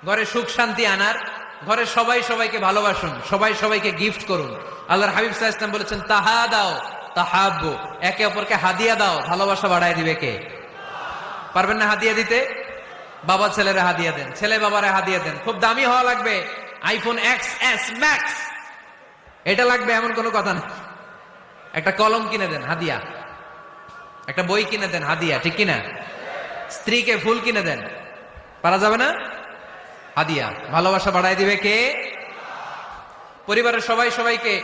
ঘরে সুখ শান্তি আনার, ঘরে সবাই সবাইকে ভালোবাসুন, সবাই সবাইকে গিফট করুন। আল্লাহর হাবিব সাল্লাল্লাহু আলাইহি ওয়াসাল্লাম বলেছেন, তাহা দাও তাহাব্বু, একে অপরকে হাদিয়া দাও, ভালোবাসা বাড়ায় দিবে কে? পারবেন না হাদিয়া দিতে? বাবা ছেলেরা হাদিয়া দেন, ছেলে বাবারা হাদিয়া দেন। খুব দামি হওয়া লাগবে, আইফোন XS Max এটা লাগবে এমন কোনো কথা না। একটা কলম কিনে দেন হাদিয়া, একটা বই কিনে দেন হাদিয়া, ঠিক কিনা? স্ত্রীকে ফুল কিনে দেন, পারা যাবে না? হাদিয়া। ভালোবাসা বাড়ায় দিবে কে? পরিবারের সবাই সবাইকে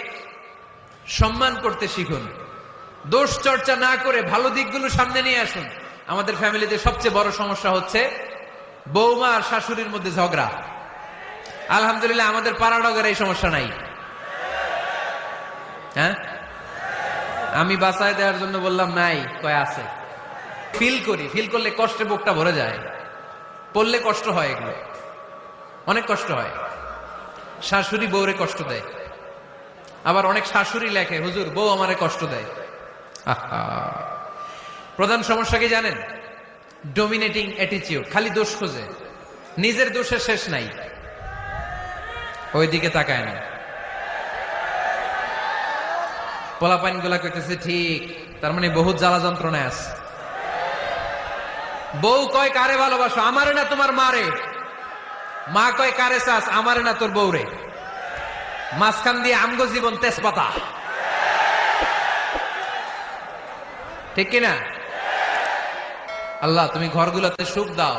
সম্মান করতে শিখুন, দোষ চর্চা না করে ভালো দিকগুলো সামনে নিয়ে আসুন। আমাদের ফ্যামিলিতে সবচেয়ে বড় সমস্যা হচ্ছে বৌমা আর শাশুড়ির মধ্যে ঝগড়া। আলহামদুলিল্লাহ আমাদের পাড়াডগের এই সমস্যা নাই। হ্যাঁ, আমি বাঁচায় দেওয়ার জন্য বললাম নাই, কয় আছে। ফিল করি, ফিল করলে কষ্টে বুকটা ভরে যায়, পড়লে কষ্ট হয়, এগুলো অনেক কষ্ট হয়। শাশুড়ি বউরে কষ্ট দেয়, আবার অনেক শাশুড়ি লেখে, হুজুর বউ আমারে কষ্ট দেয়। প্রধান সমস্যা কি জানেন? ডোমিনেটিং অ্যাটিটিউড, খালি দোষ খোঁজে, নিজের দোষের শেষ নাই, ওইদিকে তাকায় না। পোলাপাইন গুলা কইতেছে ঠিক, তার মানে বহুত জ্বালা যন্ত্রণায় আছে। বউ কয় কারে ভালোবাসো? আমারে না তোমার মারে। মা কয় কারে চাস? আমারে না তোর বউরে। মাঝখান দিয়ে আমগো জীবন তেজপাতা, ঠিক কিনা? আল্লাহ তুমি ঘরগুলোতে সুখ দাও,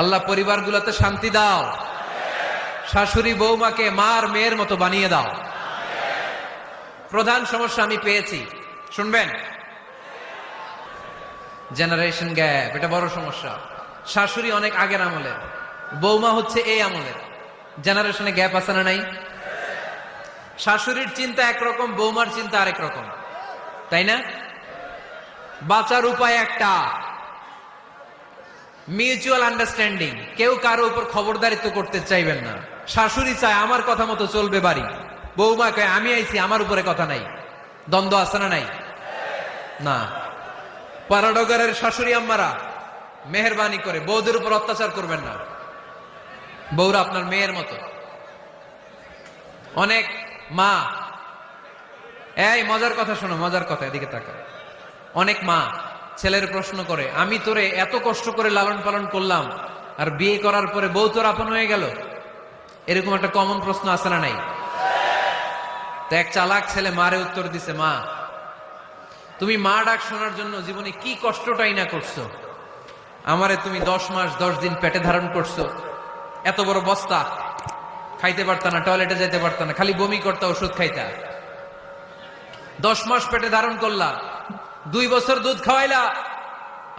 আল্লাহ পরিবারগুলোতে শান্তি দাও, শাশুড়ি বৌমাকে মার মেয়ের মতো বানিয়ে দাও। প্রধান সমস্যা আমি পেয়েছি, শুনবেন? জেনারেশন গ্যাপ, এটা বড় সমস্যা। শাশুড়ি অনেক আগের আমলের, বৌমা হচ্ছে এই আমলের। জেনারেশনে গ্যাপ আছে না নাই? শাশুড়ির চিন্তা একরকম, বৌমার চিন্তা আরেক রকম, তাই না? বাঁচার উপায় একটা, মিউচুয়াল আন্ডারস্ট্যান্ডিং। কেউ কারো উপর খবরদারিত্ব করতে চাইবেন না। শাশুড়ি চায় আমার কথা মতো চলবে বাড়ি, বৌমা কয় আমি আইছি আমার উপরে কথা নাই। দ্বন্দ্ব আছে না নাই? না। পাড়াডগারের শাশুড়ি আম্মারা মেহেরবানি করে বউদের উপর অত্যাচার করবেন না। বউরা আপনার মেয়ের মতো। অনেক মা, এই মজার কথা শোনো, মজার কথা, এদিকে তাকা। অনেক মা ছেলের প্রশ্ন করে, আমি তোরে এত কষ্ট করে লালন পালন করলাম, আর বিয়ে করার পরে বউ তোর আপন হয়ে গেল? এরকম একটা কমন প্রশ্ন আছে না নাই? তো এক চালাক ছেলে মারে উত্তর দিছে, মা তুমি মা ডাক শোনার জন্য জীবনে কি কষ্টটাই না করছো। আমারে তুমি 10 মাস 10 দিন পেটে ধারণ করছো, এত বড় বস্তা, খাইতে পারতা না, টয়লেটে যেতে পারতা না, খালি বমি করতা, ওষুধ খাইতা। 10 মাস পেটে ধারণ করলা, 2 বছর দুধ খাওয়াইলা,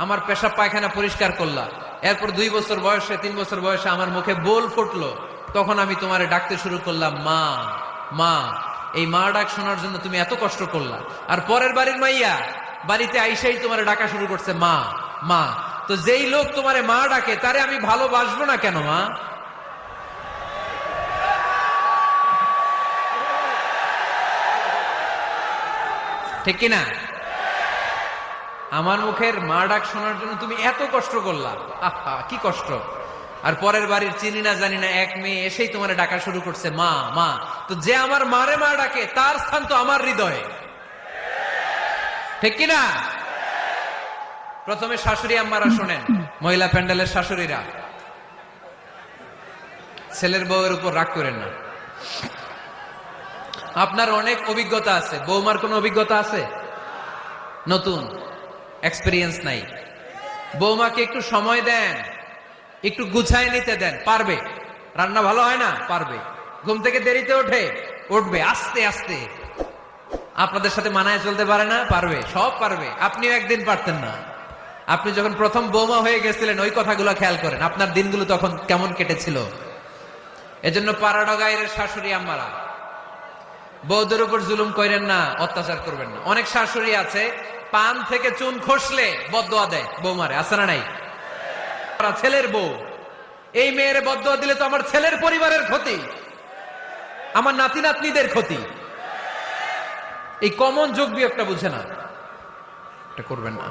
আমার পেশাব পায়খানা পরিষ্কার করলা। এরপর 2 বছর বয়সে, 3 বছর বয়সে আমার মুখে বোল ফুটলো, তখন আমি তোমারে ডাকতে শুরু করলাম মা মা। এই মা ডাক শোনার জন্য তুমি এত কষ্ট করলা, আর পরের বাড়ির মাইয়া বাড়িতে আইসাই তোমারে ডাকা শুরু করছে মা মা। তো যেই লোক তোমারে মা ডাকে তারে আমি ভালোবাসবো না কেন মা? ঠিক কিনা? আমার মুখের মা ডাক শোনার জন্য তুমি এত কষ্ট করলা, আহা কি কষ্ট। আর পরের বাড়ির চিনি না জানি না এক মেয়ে এসেই তোমার ডাকা শুরু করছে মা মা। তো যে আমার মারে মা ডাকে তার স্থান তো আমার হৃদয়ে, ঠিক কিনা? প্রথমে শাশুড়ি আম্মারা শোনেন, মহিলা প্যান্ডেলের শাশুড়িরা, ছেলের বউয়ের উপর রাগ করেন না। আপনার অনেক অভিজ্ঞতা আছে, বৌমার কোনো অভিজ্ঞতা আছে? নতুন এক্সপেরিয়েন্স নাই। বৌমাকে একটু সময় দেন, একটু গুছায় নিতে দেন, পারবে। রান্না ভালো হয় না, পারবে। ঘুম থেকে দেরিতে ওঠে, উঠবে আস্তে আস্তে। আপনাদের সাথে মানায় চলতে পারে না, পারবে, সব পারবে। আপনিও একদিন পারতেন না। আপনি যখন প্রথম বৌমা হয়ে গেছিলেন ওই কথাগুলো খেয়াল করেন, আপনার দিনগুলো তখন কেমন কেটেছিল। এজন্য পাড়াডগাইয়ের শাশুড়ি আম্মারা বৌদের উপর জুলুম করেন না, অত্যাচার করবেন না। অনেক শাশুড়ি আছে পান থেকে চুন খসলে বদদোয়া দেয় বৌমারে, আছে না নাই? ছেলের বউ, এই মেয়ের বদদোয়া দিলে তো আমার ছেলের পরিবারের ক্ষতি, আমার নাতি নাতনিদের ক্ষতি। এই কমন যোগ বিয়োগটা বুঝে না, এটা করবেন না,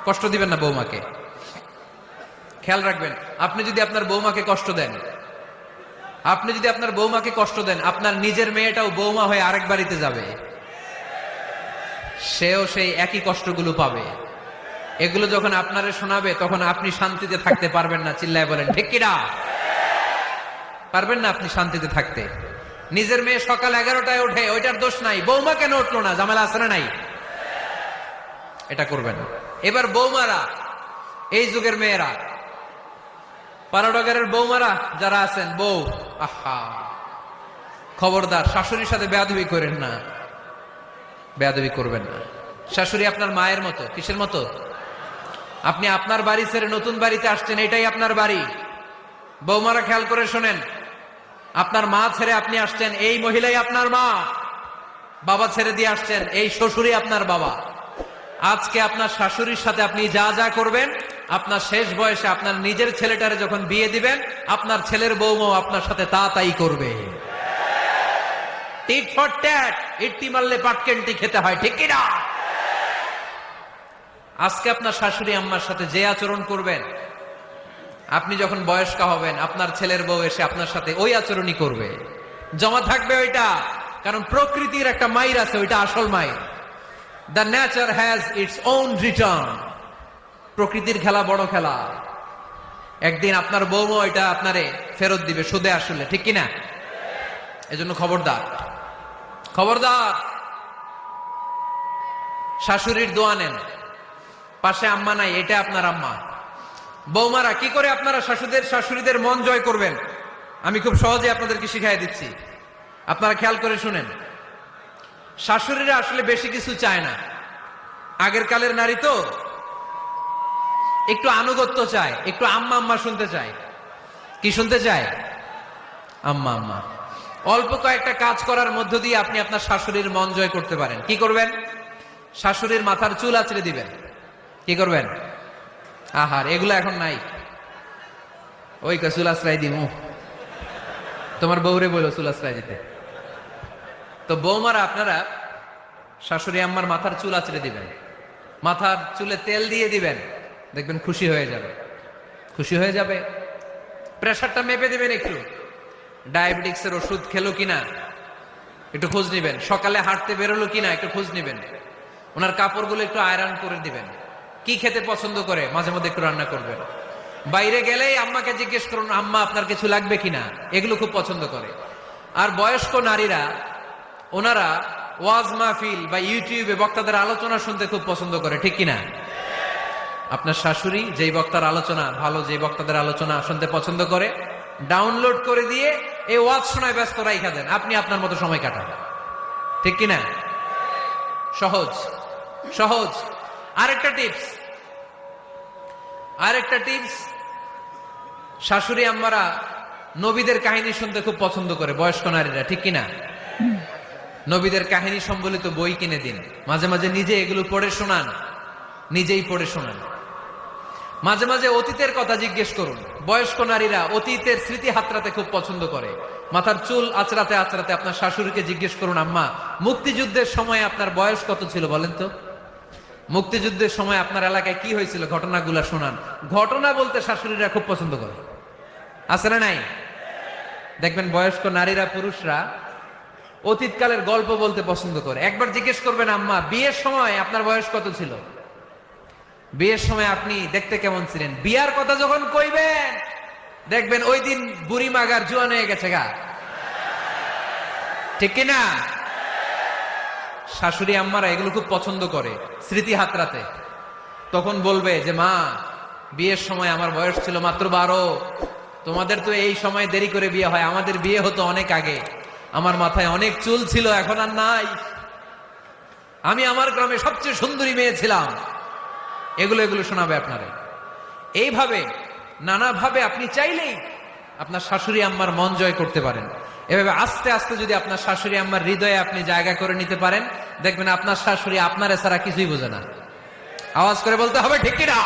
কষ্ট দিবেন না বৌমাকে। খেয়াল রাখবেন, আপনি যদি আপনার বৌমাকে কষ্ট দেন, আপনার নিজের মেয়েটাও বৌমা হয়ে আরেক বাড়িতে যাবে, সেও সেই একই কষ্টগুলো পাবে। এগুলো যখন আপনারে শোনাবে তখন আপনি শান্তিতে থাকতে পারবেন না। চিল্লায় বলেন ঠিক কিনা? পারবেন না আপনি শান্তিতে থাকতে। নিজের মেয়ে সকাল 11টায় ওঠে, ওইটার দোষ নাই, বৌমা কেন উঠলো না, ঝামেলা আছে না নাই? এটা করবেন না। এবার বৌমারা, এই যুগের মেয়েরা, পারাডগারের বৌমারা যারা আছেন, বউ, আহা, খবরদার শাশুড়ির সাথে বেয়াদবি করেন না, বেয়াদবি করবেন না। শাশুড়ি আপনার মায়ের মতো। কিসের মতো? আপনি আপনার বাড়ি ছেড়ে নতুন বাড়িতে আসছেন, এটাই আপনার বাড়ি। বৌমারা খেয়াল করে শোনেন, আপনার মা ছেড়ে আপনি আসছেন, এই মহিলাই আপনার মা। বাবা ছেড়ে দিয়ে আসছেন, এই শ্বশুরই আপনার বাবা। আজকে আপনার শাশুড়ির সাথে আপনি যা যা করবেন, আপনার শেষ বয়সে আপনার নিজের ছেলেটারে যখন বিয়ে দিবেন, আপনার ছেলের বৌমাও আপনার সাথে তা তাই করবে। টিট ফর ট্যাট, ইট্টি মারলে পাটকেনটি খেতে হয়, ঠিক কিনা? আজকে আপনার শাশুড়ি আম্মার সাথে যে আচরণ করবেন, আপনি যখন বয়স্ক হবেন, আপনার ছেলের বউ এসে আপনার সাথে ওই আচরণই করবে। জমা থাকবে ওইটা, কারণ প্রকৃতির একটা মাইর আছে, ওইটা আসল মাইর। The nature has its own return. প্রকৃতির খেলা বড় খেলা। একদিন আপনার বউমা এটা আপনারে ফেরত দিবে, সুদে আসলে, ঠিক কিনা? এজন্য খবরদার, খবরদার। শাশুড়ির দোয়া নেন, পাশে আম্মা নাই, এটা আপনার আম্মা। বৌমারা, কি করে আপনারা শাশুড়িদের মন জয় করবেন, আমি খুব সহজে আপনাদেরকে শিখাই দিচ্ছি। আপনারা খেয়াল করে শুনেন। শাশুড়িরা আসলে বেশি কিছু চায় না। আগের কালের নারী তো একটু আনুগত্য চায়, একটু আম্মা আম্মা শুনতে চায়। কি শুনতে চায়? আম্মা আম্মা। অল্প কয়েকটা কাজ করার মধ্য দিয়ে আপনি আপনার শাশুড়ির মন জয় করতে পারেন। কি করবেন? শাশুড়ির মাথার চুল আঁচড়ে দিবেন। কি করবেন? আহার, এগুলো এখন নাই। ওই চুল আশ্রয় দিমু, তোমার বউরে বলো চুল আশ্রয় দিতে। তো বৌমারা, আপনারা শাশুড়ি আম্মার মাথার চুল আঁচড়ে দিবেন, মাথার চুলে তেল দিয়ে দিবেন, দেখবেন খুশি হয়ে যাবে, খুশি হয়ে যাবে। প্রেশারটা মেপে দিবেন, একটু ডায়াবেটিক্সের ওষুধ খেলো কিনা একটু খোঁজ নিবেন, সকালে হাঁটতে বেরোলো কিনা একটু খোঁজ নিবেন, ওনার কাপড়গুলো একটু আয়রন করে দিবেন। কি খেতে পছন্দ করে মাঝে মধ্যে একটু রান্না করবেন। বাইরে গেলেই আম্মাকে জিজ্ঞেস করুন, আম্মা আপনার কিছু লাগবে কিনা, এগুলো খুব পছন্দ করে। আর বয়স্ক নারীরা, ওনারা ওয়াজ মাহফিল বা ইউটিউবে বক্তাদের আলোচনা শুনতে খুব পছন্দ করে, ঠিক কিনা? আপনার শাশুড়ি যেই বক্তার আলোচনা ভালো, যেই বক্তাদের আলোচনা শুনতে পছন্দ করে, ডাউনলোড করে দিয়ে এই ওয়াজ শোনায় ব্যস্ত রাইখা দেন, আপনি আপনার মতো সময় কাটান, ঠিক কিনা? সহজ সহজ। আরেকটা টিপস, শাশুড়ি আম্মারা নবীদের কাহিনী শুনতে খুব পছন্দ করে, বয়স্ক নারীরা, ঠিক কিনা? নবীদের কাহিনী সম্বলিত বই কিনে দিন, মাঝে মাঝে নিজে এগুলো পড়ে শোনান, নিজেই পড়ে শোনান। মাঝে মাঝে অতীতের কথা জিজ্ঞেস করুন। বয়স্ক নারীরা অতীতের স্মৃতি হাতড়াতে খুব পছন্দ করে। মাথার চুল আঁচড়াতে আঁচড়াতে আপনার শাশুড়িকে জিজ্ঞেস করুন, আম্মা মুক্তিযুদ্ধের সময় আপনার বয়স কত ছিল বলেন তো? মুক্তিযুদ্ধের সময় আপনার এলাকায় কি হয়েছিল, ঘটনাগুলো শোনান। ঘটনা বলতে শাশুড়িরা খুব পছন্দ করে, আছে না নাই? দেখবেন বয়স্ক নারীরা, পুরুষরা অতীতকালের গল্প বলতে পছন্দ করে। একবার জিজ্ঞেস করবেন, আম্মা বিয়ের সময় আপনার বয়স কত ছিল, বিয়ের সময় আপনি দেখতে কেমন ছিলেন? বিয়ার কথা যখন কইবেন, দেখবেন ওই দিন বুড়ি মাগার জোয়ান হয়ে গেছে গা, ঠিক কিনা? শাশুড়ি আম্মারা এগুলো খুব পছন্দ করে, স্মৃতি হাতড়াতে। তখন বলবে যে, মা বিয়ের সময় আমার বয়স ছিল মাত্র 12, তোমাদের তো এই সময় দেরি করে বিয়ে হয়, আমাদের বিয়ে হতো অনেক আগে, আমার মাথায় অনেক চুল ছিল, এখন আর নাই, আমি আমার গ্রামে সবচেয়ে সুন্দরী মেয়ে ছিলাম। এগুলো শোনাবে আপনারা। এইভাবে নানাভাবে আপনি চাইলেই আপনার শাশুড়ি আম্মার মন জয় করতে পারেন। এভাবে আস্তে আস্তে যদি আপনার শাশুড়ি আম্মার হৃদয়ে আপনি জায়গা করে নিতে পারেন, দেখবেন আপনার শাশুড়ি আপনার ছাড়া কিছুই বোঝে না। আওয়াজ করে বলতে হবে, ঠিক কিনা?